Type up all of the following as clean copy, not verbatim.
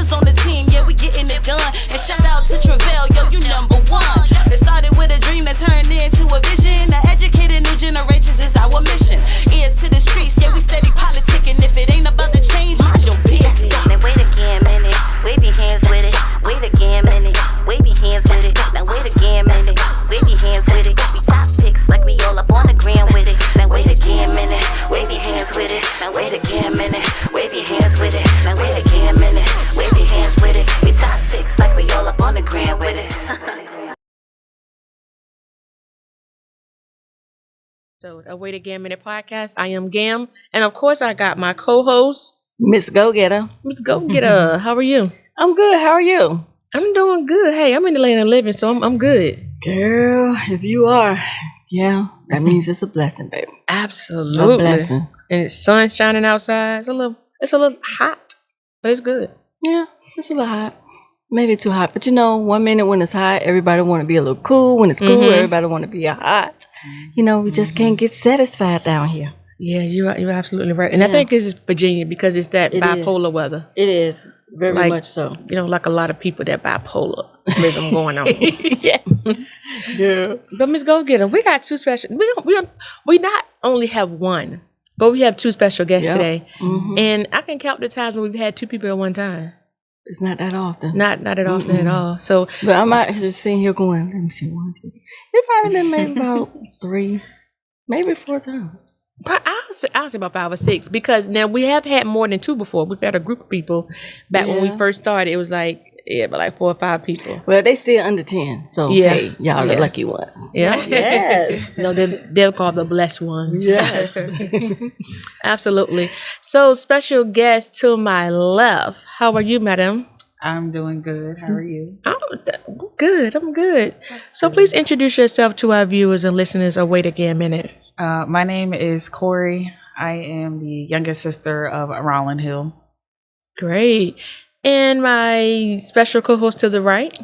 brothers on the team, yeah, we getting it done. And shout out to Travell, yo, you number one. It started with a dream that turned into a vision. To educate new generations is our mission. Ears to the streets, yeah, we steady politicking. If it ain't about to change, mind your business. Now wait a Gam and Mz, wave your hands with it. Wait a Gam and Mz, wave your hands with it. Now wait a Gam and Mz, wave your hands with it. We top picks like we all up on the gram with it. Now wait a Gam and Mz, wave your hands with it. Now wait a Gam and Mz, wave your hands with it. Now wait a Gam and Mz, wave your hands with it. We top picks like we all up on the gram with it. So, Away to Gam Minute podcast. I am Gam, and of course, I got my co-host, Miss Gogetta. Miss Gogetta. How are you? I'm good. How are you? I'm doing good. Hey, I'm in the land of living, so I'm good. Girl, if you are, yeah, that means it's a blessing, baby. Absolutely, a blessing. And it's sun shining outside. It's a little hot, but it's good. Yeah, it's a little hot. Maybe too hot, but 1 minute when it's hot, everybody want to be a little cool. When it's cool, everybody want to be hot. We just can't get satisfied down here. Yeah, you're absolutely right. And I think it's Virginia because it's that bipolar weather. It is. Very much so. Like a lot of people, that bipolarism going on. Yes. Yeah. But Miss Go-Getter, we got two special. We not only have one, but we have two special guests today. Mm-hmm. And I can count the times when we've had two people at one time. It's not that often. Not that often at all. So, but I might just sitting here going, let me see, 1, 2. It probably been maybe about 3, maybe 4 times. I'll say about 5 or 6 because now we have had more than 2 before. We've had a group of people back when we first started. It was like 4 or 5 people. Well, they still under 10, so hey, y'all the lucky ones. Yeah, yes. They'll call the blessed ones. Yes, absolutely. So, special guest to my left. How are you, madam? I'm doing good. How are you? I'm good. So, please introduce yourself to our viewers and listeners. Wait a minute. My name is Corey. I am the youngest sister of Rolin Hill. Great. And my special co-host to the right.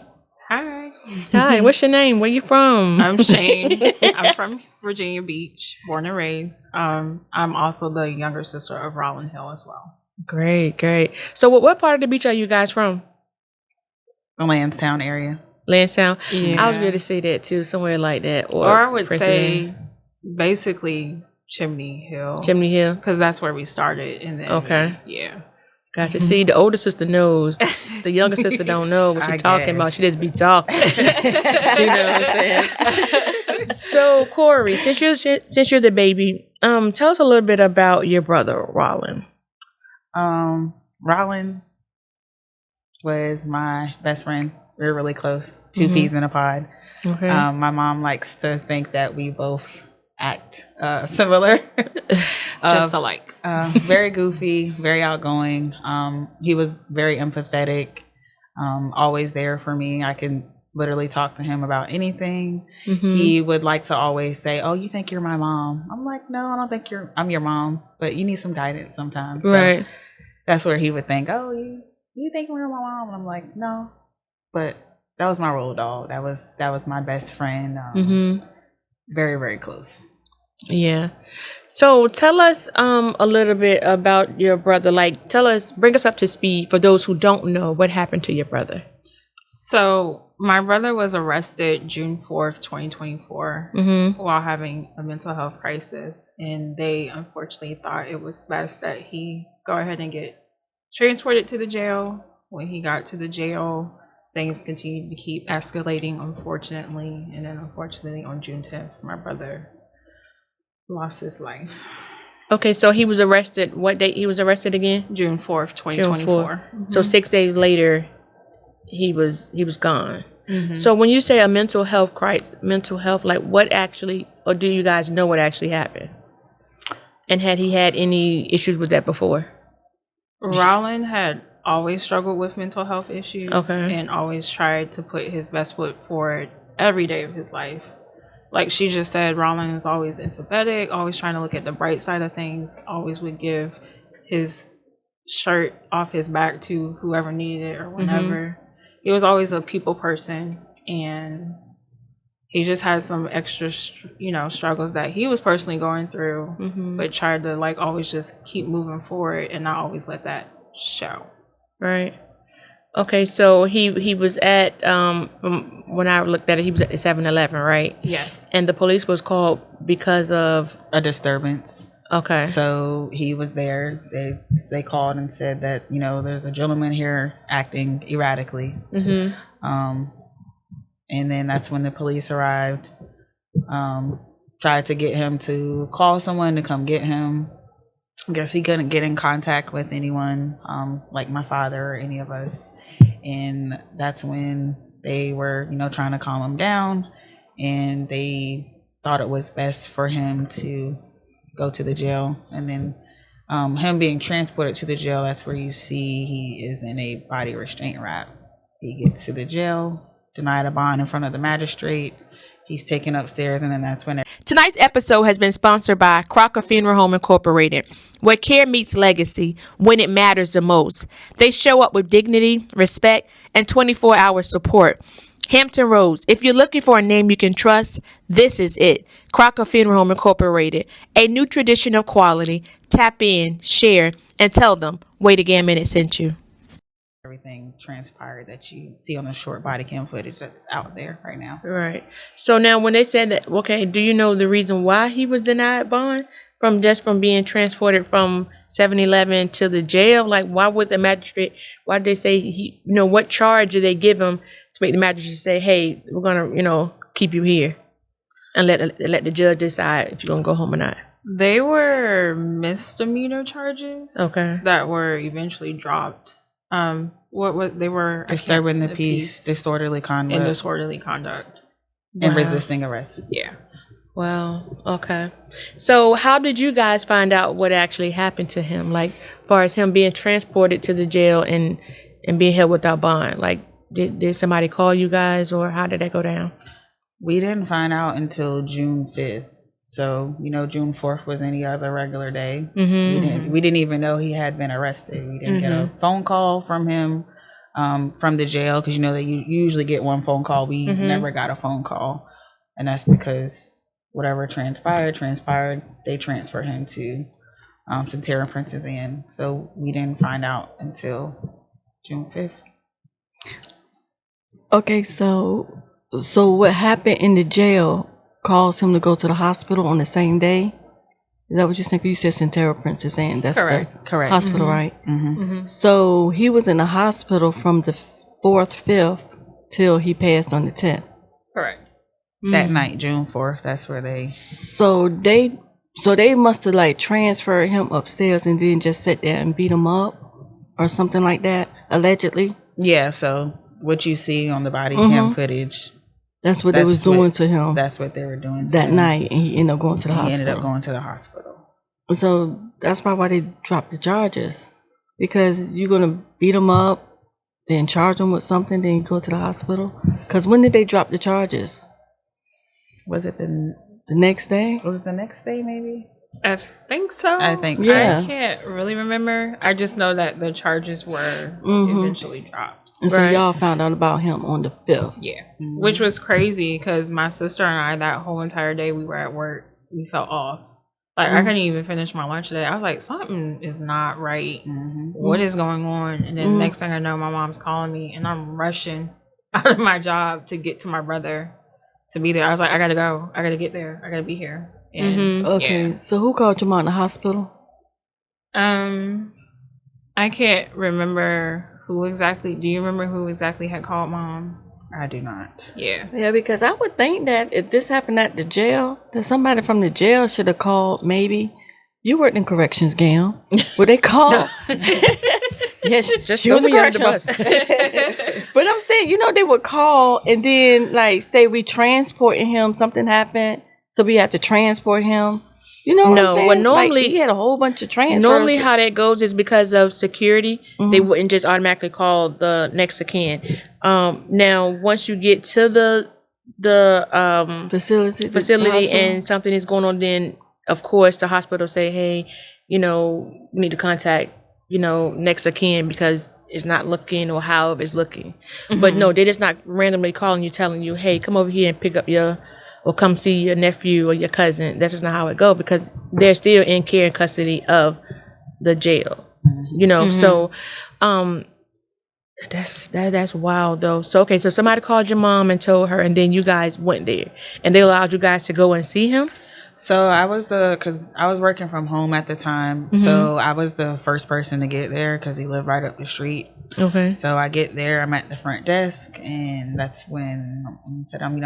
Hi. What's your name? Where you from? I'm Shane. I'm from Virginia Beach, born and raised. I'm also the younger sister of Rolin Hill as well. Great. So what part of the beach are you guys from? The Lansdowne area. Lansdowne? Yeah. I was going to say that too, somewhere like that. Or I would say basically Chimney Hill. Chimney Hill? Because that's where we started. Okay. Yeah. Gotcha. See, the older sister knows. The younger sister don't know what she's talking about. She just be talking. You know what I'm saying? So, Corey, since you're the baby, tell us a little bit about your brother, Rolin. Rolin was my best friend. We were really close. 2 peas in a pod. Okay. My mom likes to think that we both act similar. Just alike. Very goofy, very outgoing. He was very empathetic, always there for me. I can literally talk to him about anything. He would like to always say, "Oh, you think you're my mom?" I'm like, "No, I don't think I'm your mom, but you need some guidance sometimes." So right. That's where he would think, "Oh, you think you're my mom?" And I'm like, "No," but that was my road dog. That was my best friend. Very, very close. Yeah. So tell us a little bit about your brother. Like, bring us up to speed for those who don't know what happened to your brother. So my brother was arrested June 4th, 2024, while having a mental health crisis. And they unfortunately thought it was best that he go ahead and get transported to the jail. When he got to the jail, things continued to keep escalating, unfortunately. And then unfortunately on June 10th, my brother lost his life. Okay, so he was arrested. What date he was arrested again? June 4th, 2024. So 6 days later, he was gone. So when you say a mental health crisis, like what actually, or do you guys know what actually happened? And had he had any issues with that before? Rolin had always struggled with mental health issues and always tried to put his best foot forward every day of his life. Like she just said, Rolin is always empathetic, always trying to look at the bright side of things, always would give his shirt off his back to whoever needed it or whenever. He was always a people person, and he just had some extra, struggles that he was personally going through, but tried to always just keep moving forward and not always let that show. Right. Okay, so he was at from when I looked at it, he was at the 7-Eleven, right? Yes. And the police was called because of a disturbance. Okay. So he was there. They called and said that, you know, there's a gentleman here acting erratically. And then that's when the police arrived. Tried to get him to call someone to come get him. I guess he couldn't get in contact with anyone, like my father or any of us. And that's when they were, you know, trying to calm him down. And they thought it was best for him to go to the jail. And then him being transported to the jail, that's where you see he is in a body restraint wrap. He gets to the jail, denied a bond in front of the magistrate. He's taken upstairs, and then that's when Tonight's episode has been sponsored by Crocker Funeral Home Incorporated, where care meets legacy when it matters the most. They show up with dignity, respect, and 24-hour support. Hampton Roads. If you're looking for a name you can trust, this is it. Crocker Funeral Home Incorporated. A new tradition of quality. Tap in, share, and tell them Wait a Gam and Mz sent you. everything transpired that you see on the short body cam footage that's out there right now. Right. So now when they said that, okay, do you know the reason why he was denied bond from being transported from 7-Eleven to the jail? Like, why would the magistrate, why did they say he, you know, what charge did they give him to make the magistrate say, hey, we're going to, you know, keep you here and let the judge decide if you're going to go home or not? They were misdemeanor charges. Okay. That were eventually dropped. What they were disturbing the peace, disorderly conduct, and disorderly conduct, and resisting arrest. Yeah. Wow. Okay. So how did you guys find out what actually happened to him? Like, as far as him being transported to the jail and being held without bond, like, did somebody call you guys, or how did that go down? We didn't find out until June 5th. So, you know, June 4th was any other regular day. We didn't even know he had been arrested. We didn't get a phone call from him from the jail, because, you know, you usually get one phone call. We never got a phone call. And that's because whatever transpired. They transferred him to Tara Princess Inn. So we didn't find out until June 5th. Okay, so what happened in the jail caused him to go to the hospital on the same day? Is that what you're saying? You said Centera Princess Anne. That's Correct. Hospital, right? So he was in the hospital from the 4th, 5th till he passed on the 10th. Correct. That night, June 4th, that's where they... So they must have like transferred him upstairs and then just sat there and beat him up or something like that, allegedly? Yeah, so what you see on the body cam footage... That's what they was doing to him. That's what they were doing that night, and he ended up going to the hospital. He ended up going to the hospital. So that's probably why they dropped the charges, because you're gonna beat him up, then charge him with something, then go to the hospital. Because when did they drop the charges? Was it the next day? Was it the next day? Maybe. I think so. I think yeah. I can't really remember. I just know that the charges were eventually dropped. And so y'all found out about him on the 5th. Yeah. Which was crazy, because my sister and I, that whole entire day we were at work, we felt off. Like, I couldn't even finish my lunch today. I was like, something is not right. What is going on? And then next thing I know, my mom's calling me, and I'm rushing out of my job to get to my brother to be there. I was like, I gotta go. I gotta get there. I gotta be here. And okay. Yeah. So who called your mom in the hospital? I can't remember who exactly. Do you remember who exactly had called mom? I do not. Yeah. Yeah, because I would think that if this happened at the jail, that somebody from the jail should have called. Maybe you worked in corrections, Gam. Would they call? Yes, just she was a correctional. But I'm saying, you know, they would call and then like say we transporting him. Something happened, so we have to transport him. You know what I'm saying? Well, normally like, he had a whole bunch of transfers. Normally, how that goes is because of security. They wouldn't just automatically call the next of kin. Now, once you get to the facility and something is going on, then of course the hospital say, hey, you know, we need to contact, you know, next of kin because it's not looking or how it's looking. But no, they're just not randomly calling you, telling you, hey, come over here and pick up or come see your nephew or your cousin. That's just not how it goes, because they're still in care and custody of the jail, you know. So That's wild though. So okay, so somebody called your mom and told her, and then you guys went there, and they allowed you guys to go and see him. So because I was working from home at the time, so I was the first person to get there because he lived right up the street. Okay. So I get there, I'm at the front desk, and that's when I said, I'm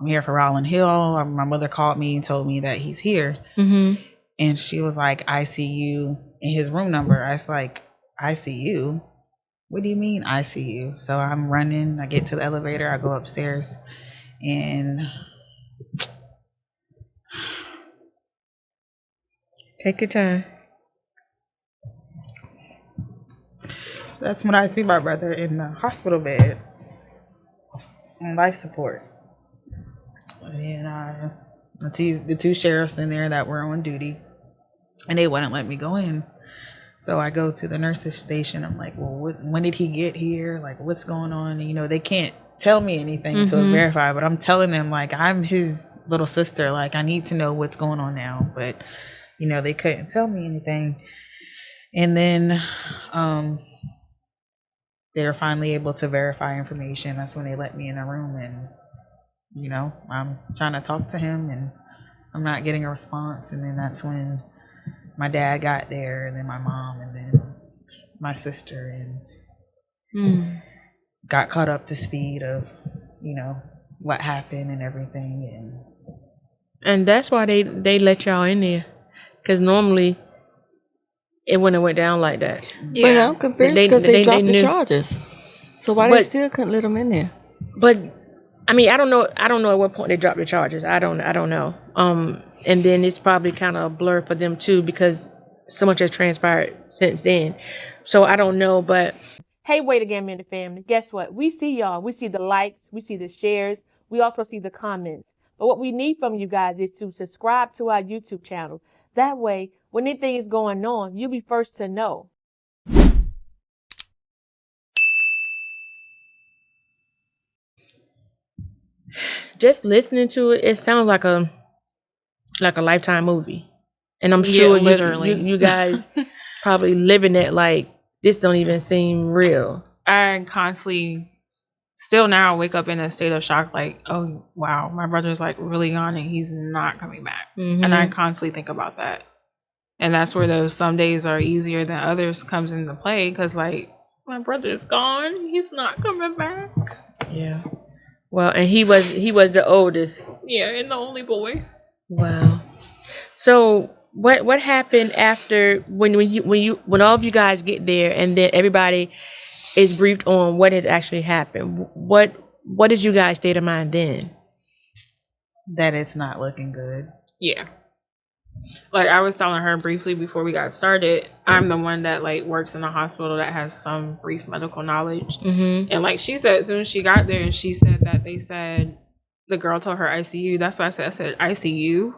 here for Rolin Hill. My mother called me and told me that he's here, and she was like, ICU in his room number. I was like, ICU? What do you mean ICU? So I'm running, I get to the elevator, I go upstairs, and take your time. That's when I see my brother in the hospital bed on life support. And I see the two sheriffs in there that were on duty, and they wouldn't let me go in. So I go to the nurse's station. I'm like, well, when did he get here? Like, what's going on? And, they can't tell me anything until it's verified. But I'm telling them, like, I'm his little sister. Like, I need to know what's going on now. But, they couldn't tell me anything. And then they were finally able to verify information. That's when they let me in the room. And, I'm trying to talk to him, and I'm not getting a response. And then that's when my dad got there, and then my mom, and then my sister, and got caught up to speed of, what happened and everything. And that's why they let y'all in there, because normally it wouldn't have went down like that. Yeah. But I'm confused because they dropped the charges. So why they still couldn't let them in there? But I mean, I don't know at what point they dropped the charges. I don't know. And then it's probably kind of a blur for them too, because so much has transpired since then. So I don't know, but hey, wait again, Gam and Mz family. Guess what? We see y'all. We see the likes. We see the shares. We also see the comments. But what we need from you guys is to subscribe to our YouTube channel. That way, when anything is going on, you'll be first to know. Just listening to it, it sounds like a Lifetime movie. And I'm sure literally you guys probably living it like this don't even seem real. I constantly still now wake up in a state of shock, like, oh wow, my brother's like really gone and he's not coming back. And I constantly think about that. And that's where those some days are easier than others comes into play, because like, my brother's gone, he's not coming back. Yeah. Well, and he was the oldest. Yeah, and the only boy. Wow. So what happened after when all of you guys get there, and then everybody is briefed on what has actually happened? What did you guys state of mind then? That it's not looking good. Yeah. Like I was telling her briefly before we got started, I'm the one that like works in a hospital that has some brief medical knowledge. And like she said, as soon as she got there, and she said that they said the girl told her ICU. That's why I said ICU.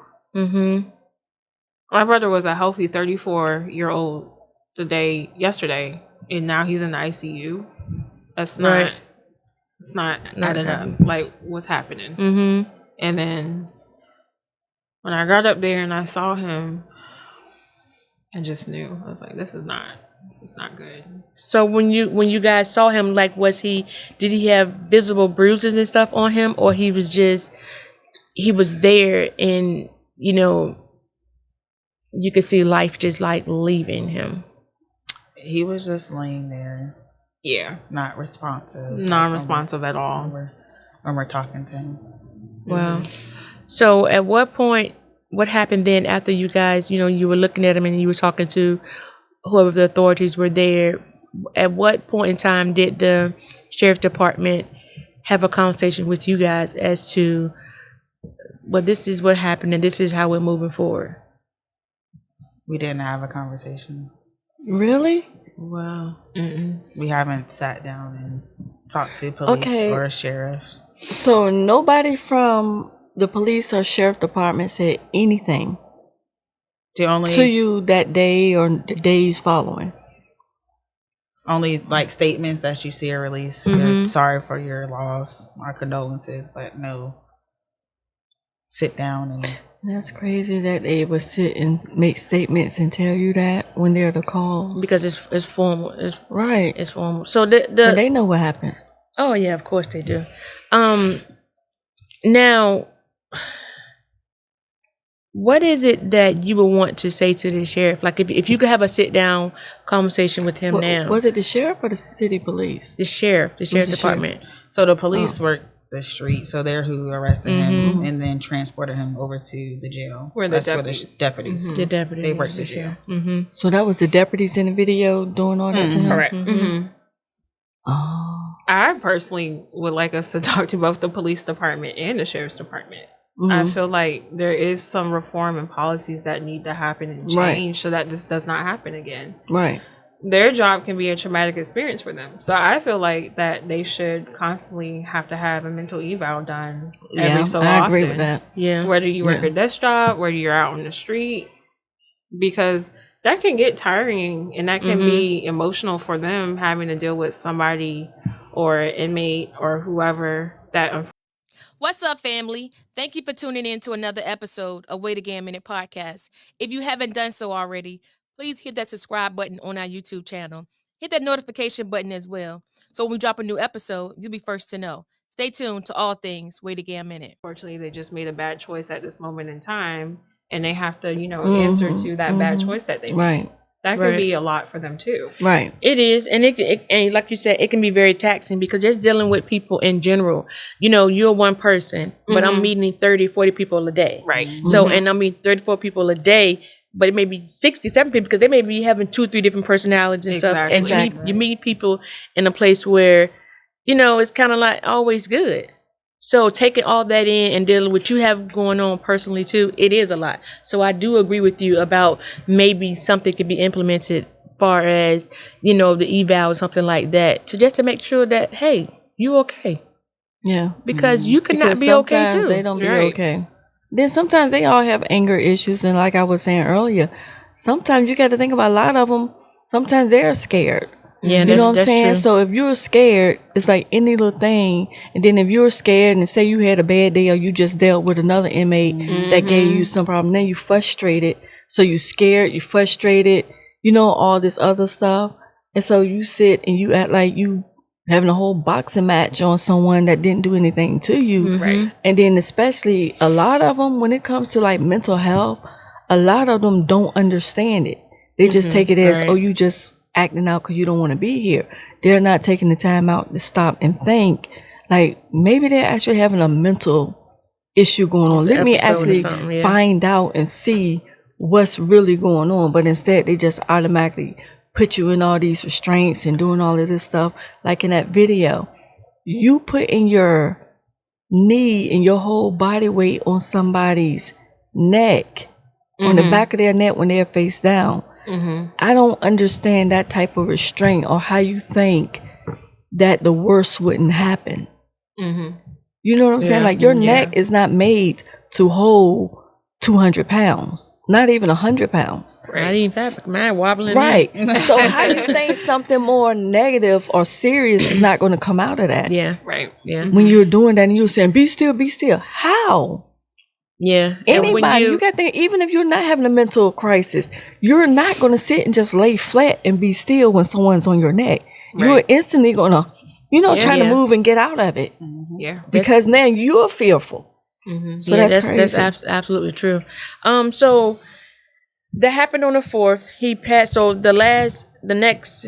My brother was a healthy 34-year-old yesterday, and now he's in the ICU. That's not right. It's not adding up. Like what's happening? And then when I got up there and I saw him, I just knew. I was like, this is not good. So when you guys saw him, like, did he have visible bruises and stuff on him, or he was there and, you could see life just like leaving him? He was just laying there. Yeah. Not responsive. Non-responsive at all. When we're talking to him. Wow. So at what point, what happened then after you guys, you were looking at him and you were talking to whoever the authorities were there? At what point in time did the sheriff's department have a conversation with you guys as to, well, this is what happened and this is how we're moving forward? We didn't have a conversation. Really? Wow. We haven't sat down and talked to police or sheriffs. So nobody from the police or sheriff department said anything to you that day or the days following? Only like statements that you see a release. We're sorry for your loss, our condolences, but no sit down and That's crazy that they would sit and make statements and tell you that when they're the calls. Because it's formal. It's right. It's formal. So but they know what happened. Oh yeah, of course they do. Now, what is it that you would want to say to the sheriff? Like if you could have a sit down conversation with him now. Was it the sheriff or the city police? The sheriff's department. So the police work the street, so they're who arrested him and then transported him over to the jail. Where the deputies. The deputies. They work the jail. So that was the deputies in the video doing all that to him? Correct. Oh. I personally would like us to talk to both the police department and the sheriff's department. I feel like there is some reform and policies that need to happen and change so that this does not happen again. Right. Their job can be a traumatic experience for them. So I feel like that they should constantly have to have a mental eval done every so often. I agree with that. Yeah. Whether you work a desk job, whether you're out on the street, because that can get tiring and that can be emotional for them having to deal with somebody or an inmate or whoever that. What's up, family? Thank you for tuning in to another episode of Wait a Gam Minute podcast. If you haven't done so already, please hit that subscribe button on our YouTube channel. Hit that notification button as well. So when we drop a new episode, you'll be first to know. Stay tuned to all things Wait a Gam Minute. Unfortunately, they just made a bad choice at this moment in time, and they have to, answer to that bad choice that they made. Right. That could be a lot for them too. Right. It is, and and like you said, it can be very taxing because just dealing with people in general. You're one person, but I'm meeting 30, 40 people a day. Right. So, and I mean 34 people a day, but it may be 67 people because they may be having 2-3 different personalities and stuff. And you meet people in a place where, it's kind of like always good. So taking all that in and dealing with what you have going on personally too, it is a lot. So I do agree with you about maybe something could be implemented far as, the eval or something like that to make sure that, hey, you okay. Yeah. Because you could not be okay too. They don't be okay. Then sometimes they all have anger issues. And like I was saying earlier, sometimes you got to think about a lot of them. Sometimes they're scared. Yeah, you know what I'm saying? True. So if you're scared, it's like any little thing. And then if you're scared and say you had a bad day or you just dealt with another inmate that gave you some problem, then you frustrated. So you scared, you frustrated, all this other stuff. And so you sit and you act like you having a whole boxing match on someone that didn't do anything to you. Right. And then especially a lot of them, when it comes to like mental health, a lot of them don't understand it. They just take it as, oh, you just acting out because you don't want to be here. They're not taking the time out to stop and think, like, maybe they're actually having a mental issue going on. Let me actually find out and see what's really going on. But instead, they just automatically put you in all these restraints and doing all of this stuff. Like in that video, you putting your knee and your whole body weight on somebody's neck, on the back of their neck when they're face down. I don't understand that type of restraint or how you think that the worst wouldn't happen. You know what I'm saying? Like your neck is not made to hold 200 pounds, not even 100 pounds. Not even that, man, wobbling. Right. So how you think something more negative or serious is not going to come out of that? Yeah. Right. Yeah. When you're doing that and you're saying, be still, be still. How? Yeah. Anybody, you got to think, even if you're not having a mental crisis, you're not going to sit and just lay flat and be still when someone's on your neck. Right. You're instantly going to, try to move and get out of it. Yeah. Because now you're fearful. So that's crazy. That's absolutely true. So that happened on the 4th. He passed. So the next,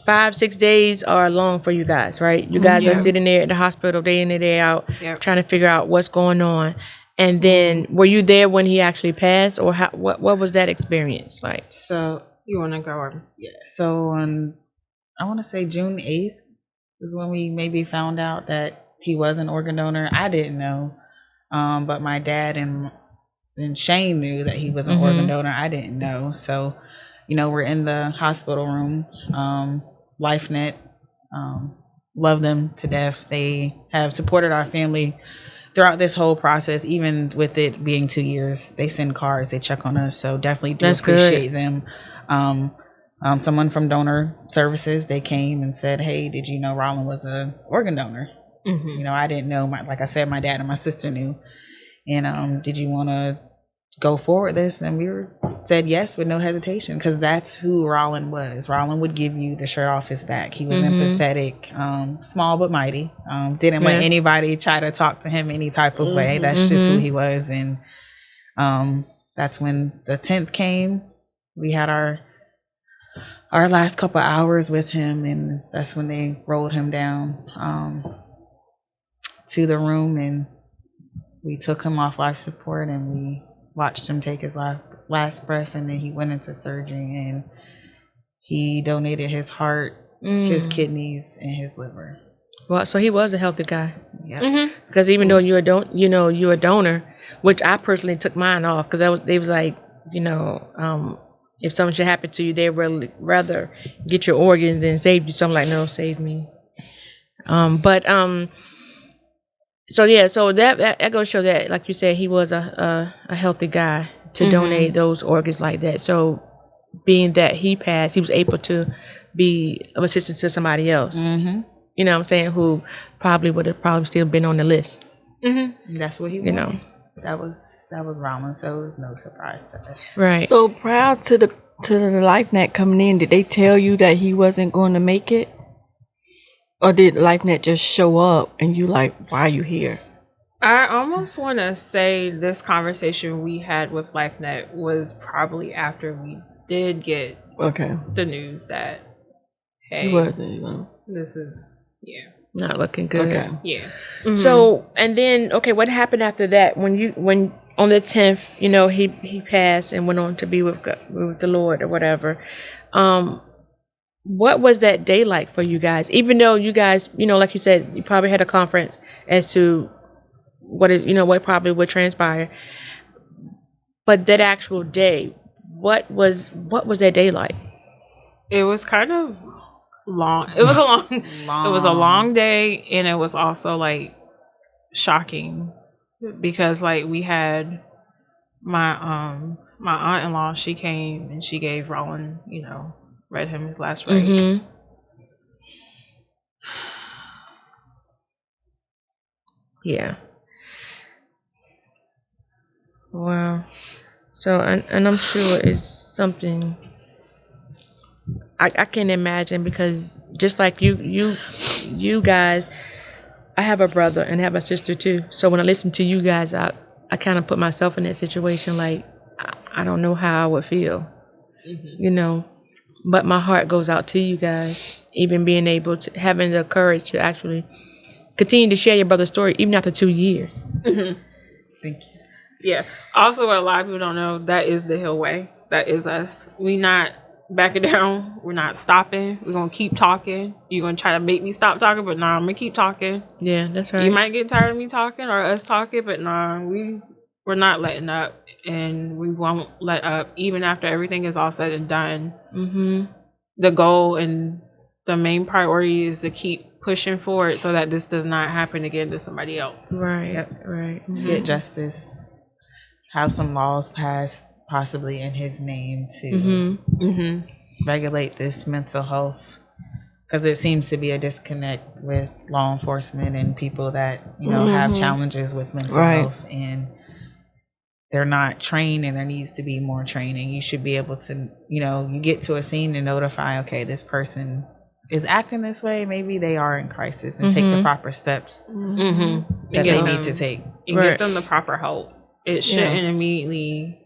5-6 days are long for you guys, right? You guys are sitting there at the hospital day in and day out, trying to figure out what's going on. And then, were you there when he actually passed, or what was that experience like? So you want to go on? Yeah. So on, I want to say June 8th is when we maybe found out that he was an organ donor. I didn't know, but my dad and Shane knew that he was an organ donor. I didn't know. So, we're in the hospital room. LifeNet, love them to death. They have supported our family throughout this whole process, even with it being 2 years. They send cards, they check on us, so definitely do appreciate them. Someone from Donor Services, they came and said, hey, did you know Rolin was an organ donor? I didn't know. Like I said, my dad and my sister knew. And did you want to go forward this? And we said yes with no hesitation, because that's who Rolin was. Rolin would give you the shirt off his back. He was empathetic, small but mighty. Didn't let anybody try to talk to him any type of way. That's just who he was. And that's when the 10th came. We had our last couple hours with him, and that's when they rolled him down to the room, and we took him off life support, and we watched him take his last breath, and then he went into surgery, and he donated his heart, his kidneys, and his liver. Well, so he was a healthy guy. Yeah. Because even though you're a donor, which I personally took mine off, because they was like, if something should happen to you, they'd rather get your organs than save you. So I'm like, no, save me. So that goes to show that, like you said, he was a healthy guy to donate those organs like that. So being that he passed, he was able to be of assistance to somebody else. You know what I'm saying? Who probably would have still been on the list. That's what he wanted. That was Rolin, so it was no surprise to us. Right. So prior to the life net coming in, did they tell you that he wasn't going to make it? Or did LifeNet just show up and you like, why are you here? I almost want to say this conversation we had with LifeNet was probably after we did get the news that, hey, this is, not looking good. Okay. Yeah. So, and then, what happened after that? When on the 10th, he passed and went on to be with the Lord or whatever. What was that day like for you guys? Even though you guys, like you said, you probably had a conference as to what probably would transpire. But that actual day, what was that day like? It was kind of long. It was a long. It was a long day, and it was also like shocking because like we had my aunt-in-law. She came and she gave Rolin, read him his last rites. Yeah. Wow. So, and I'm sure it's something I can't imagine, because just like you guys, I have a brother and have a sister too. So when I listen to you guys, I kind of put myself in that situation. Like, I don't know how I would feel, but my heart goes out to you guys, even being able to, having the courage to actually continue to share your brother's story, even after 2 years. Thank you. Yeah. Also, what a lot of people don't know, that is the Hill way. That is us. We not backing down. We're not stopping. We're going to keep talking. You're going to try to make me stop talking, but nah, I'm going to keep talking. Yeah, that's right. You might get tired of me talking or us talking, but nah, we're not letting up, and we won't let up even after everything is all said and done. The goal and the main priority is to keep pushing forward so that this does not happen again to somebody else. Right, right. To get justice, have some laws passed possibly in his name to regulate this mental health, because it seems to be a disconnect with law enforcement and people that have challenges with mental health, and they're not trained, and there needs to be more training. You should be able to, you get to a scene and notify, okay, this person is acting this way, maybe they are in crisis, and take the proper steps that they need to take. And get them the proper help. It shouldn't immediately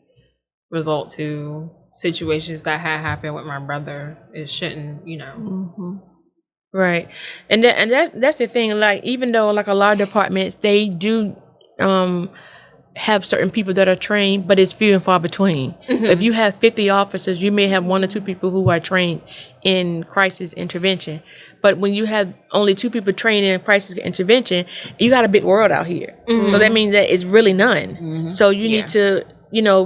result to situations that had happened with my brother. It shouldn't, Right. And that's the thing, like, even though like a lot of departments, they do have certain people that are trained, but it's few and far between. If you have 50 officers, you may have 1 or 2 people who are trained in crisis intervention. But when you have only 2 people trained in crisis intervention, you got a big world out here. So that means that it's really none. So you need to,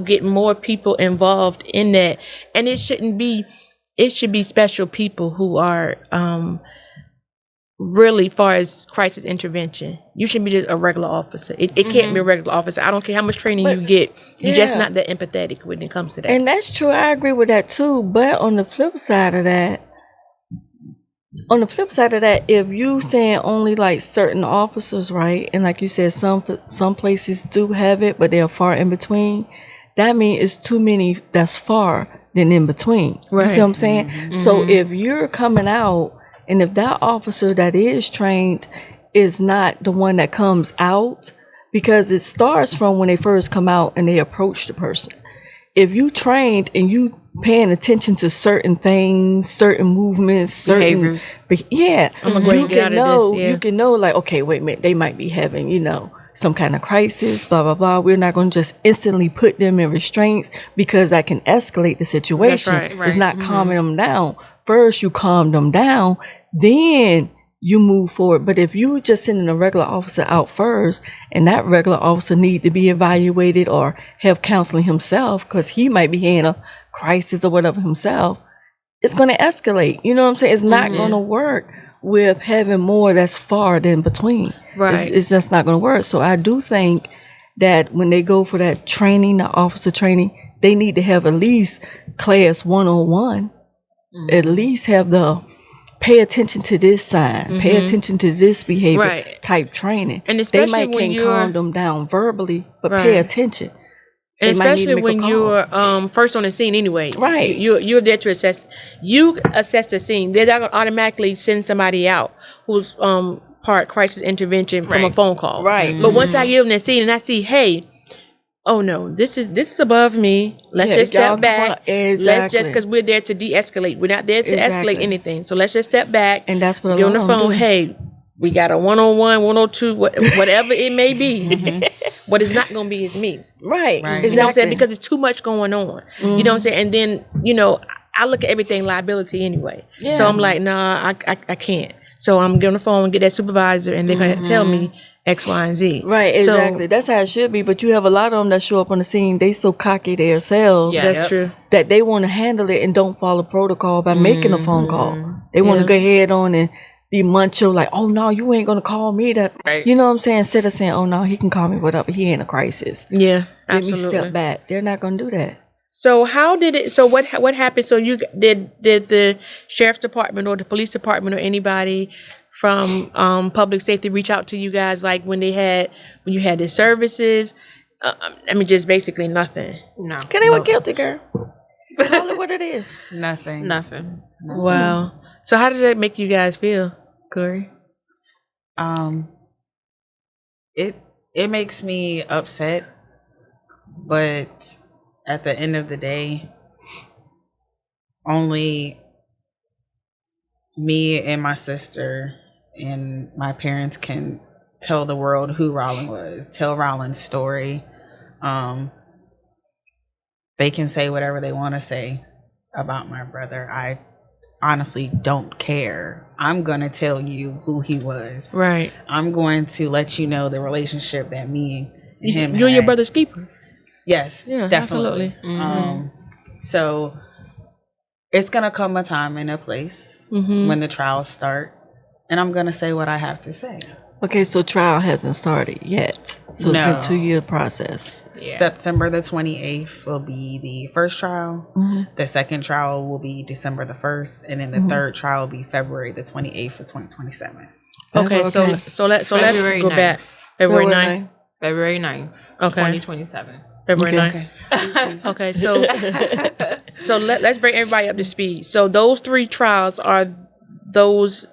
get more people involved in that. And it should be special people who are really far as crisis intervention. You shouldn't be just a regular officer. It can't be a regular officer. I don't care how much training you get. You're just not that empathetic when it comes to that. And that's true. I agree with that too. But on the flip side of that, on the flip side of that, if you saying only like certain officers, right, and like you said, some places do have it, but they're far in between. That means it's too many that's far than in between. Right. You see what I'm saying? Mm-hmm. So if you're coming out, and if that officer that is trained is not the one that comes out, because it starts from when they first come out and they approach the person. If you trained and you paying attention to certain things, certain movements, certain behaviors, you can know like, okay, wait a minute, they might be having, some kind of crisis, blah, blah, blah. We're not going to just instantly put them in restraints because that can escalate the situation. That's right. It's not calming them down. First, you calm them down, then you move forward. But if you just sending a regular officer out first, and that regular officer need to be evaluated or have counseling himself because he might be in a crisis or whatever himself, it's going to escalate. You know what I'm saying? It's not going to work with having more that's far than between. Right. It's just not going to work. So I do think that when they go for that training, the officer training, they need to have at least class 101, at least have the pay attention to this sign, pay attention to this behavior type training. And especially they might can't calm them down verbally, but pay attention. And especially when you're first on the scene anyway. Right. You're there to assess. You assess the scene. They're not going to automatically send somebody out who's part crisis intervention from a phone call. Right. But once I give them the scene and I see, hey, oh no, this is above me. Let's just step back. Exactly. Let's just, because we're there to de-escalate. We're not there to escalate anything. So let's just step back. And that's what you're on the phone. Hey, we got a 101, 102, whatever it may be. What it's not going to be is me. Right. Exactly. You know what I'm saying? Because it's too much going on. You know what I'm saying? And then, I look at everything liability anyway. Yeah. So I'm like, nah, I can't. So I'm getting on the phone and get that supervisor and they're going to tell me X, Y, and Z. Right, exactly. So, that's how it should be. But you have a lot of them that show up on the scene, they so cocky themselves. Yeah, that's true. That they want to handle it and don't follow protocol by making a phone call. They want to go ahead on and be macho, like, oh no, you ain't gonna call me that. Right. You know what I'm saying? Instead of saying, oh no, he can call me whatever, he ain't a crisis. Yeah, absolutely. Let me step back. They're not gonna do that. So how did it? So what happened? So you did the sheriff's department or the police department or anybody from public safety reach out to you guys like when you had the services? I mean, just basically nothing. No. Cause they were guilty, girl. Tell it what it is. Nothing. Wow. So how does that make you guys feel, Corey? It makes me upset, but at the end of the day, only me and my sister and my parents can tell the world who Rolin was, tell Rolin's story. They can say whatever they want to say about my brother. I honestly don't care. I'm going to tell you who he was. Right. I'm going to let you know the relationship that me and him You and your brother's keeper. Yes, yeah, definitely. So it's going to come a time and a place when the trials start, and I'm going to say what I have to say. Okay, so trial hasn't started yet. So no. It's been a 2-year process. Yeah. September the 28th will be the first trial. The second trial will be December the 1st, and then the third trial will be February the 28th of 2027. Okay, so let's go back. February 9th. February 9th. Okay. 2027. February 9th. Okay, so let's bring everybody up to speed. So those 3 trials are those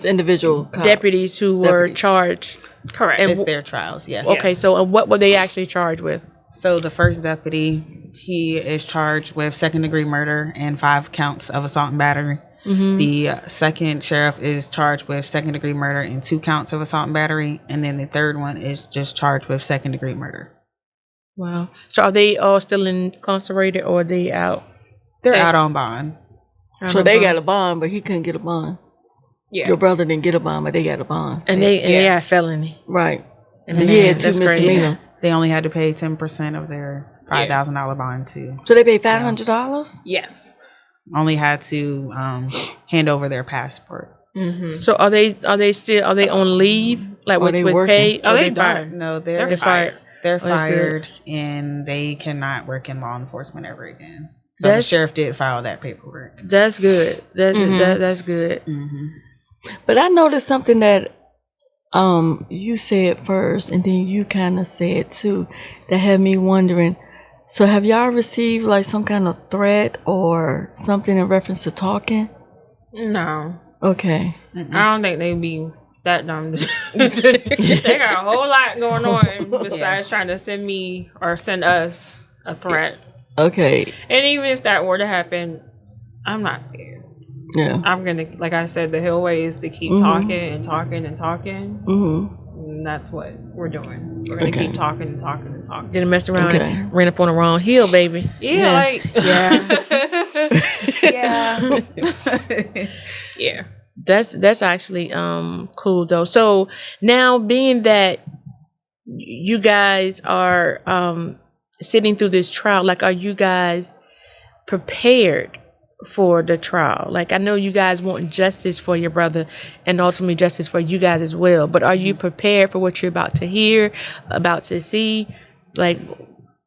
individual deputies who were charged. Correct. And it's their trials, yes. Okay, so what were they actually charged with? So the first deputy, he is charged with 2nd-degree murder and 5 counts of assault and battery. The second sheriff is charged with 2nd-degree murder and 2 counts of assault and battery. And then the third one is just charged with 2nd-degree murder. Wow. So are they all still incarcerated or are they out? They're out on bond. So they got a bond, but he couldn't get a bond. Yeah. Your brother didn't get a bond, but they got a bond. And they had felony. Right. And he had 2 misdemeanors. They only had to pay 10% of their $5,000 bond too. So they paid $500? Yes. Only had to hand over their passport. So are they on leave? Like with pay? Oh, they fired? No, they're fired. They're fired and they cannot work in law enforcement ever again. So the sheriff did file that paperwork. That's good. That's good. But I noticed something that you said first, and then you kind of said too, that had me wondering. So have y'all received like some kind of threat or something in reference to talking? No. Okay. I don't think they'd be that dumb. They got a whole lot going on besides trying to send me or send us a threat. Okay. And even if that were to happen, I'm not scared. Yeah. I'm going to, like I said, the hill way is to keep talking and talking and talking. And that's what we're doing. We're going to keep talking and talking and talking. Didn't mess around and ran up on the wrong hill, baby. Yeah. Yeah. That's actually cool though. So now, being that you guys are sitting through this trial, like, are you guys prepared for the trial? Like, I know you guys want justice for your brother and ultimately justice for you guys as well, but are you prepared for what you're about to hear, about to see? Like,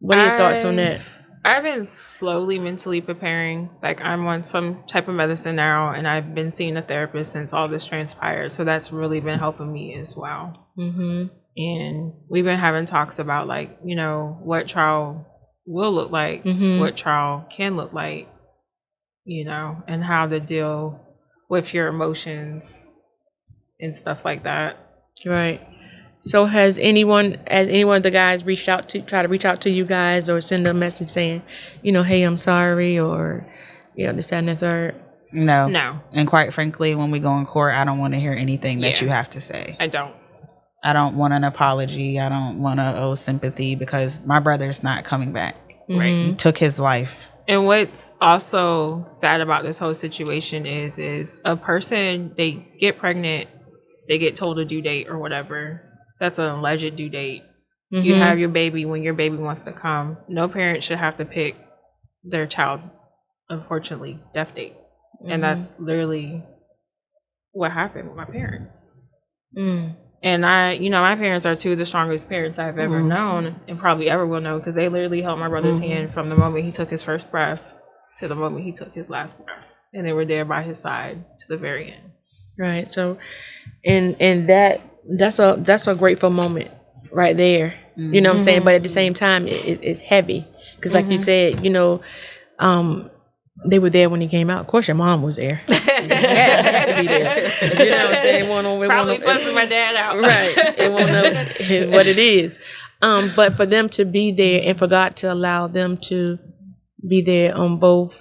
what are your thoughts on that? I've been slowly mentally preparing. Like, I'm on some type of medicine now, and I've been seeing a therapist since all this transpired. So that's really been helping me as well. And we've been having talks about, like, you know, what trial will look like, what trial can look like, you know, and how to deal with your emotions and stuff like that. Right. So has anyone of the guys try to reach out to you guys or send a message saying, you know, hey, I'm sorry, or, you know, this, that, and the third? No. And quite frankly, when we go in court, I don't want to hear anything that you have to say. I don't want an apology. I don't want to owe sympathy, because my brother's not coming back. Right. He took his life. And what's also sad about this whole situation is a person, they get pregnant, they get told a due date or whatever. That's an alleged due date. You have your baby when your baby wants to come. No parent should have to pick their child's, unfortunately, death date. And that's literally what happened with my parents. And my parents are two of the strongest parents I've ever known and probably ever will know, because they literally held my brother's hand from the moment he took his first breath to the moment he took his last breath. And they were there by his side to the very end. Right. So, and that's a grateful moment right there. You know what I'm saying? But at the same time, it's heavy, because like you said, you know, they were there when he came out. Of course, your mom was there. She had to be there. You know what I'm saying? Probably fussing my dad out. Right. It won't know what it is. But for them to be there and for God to allow them to be there on both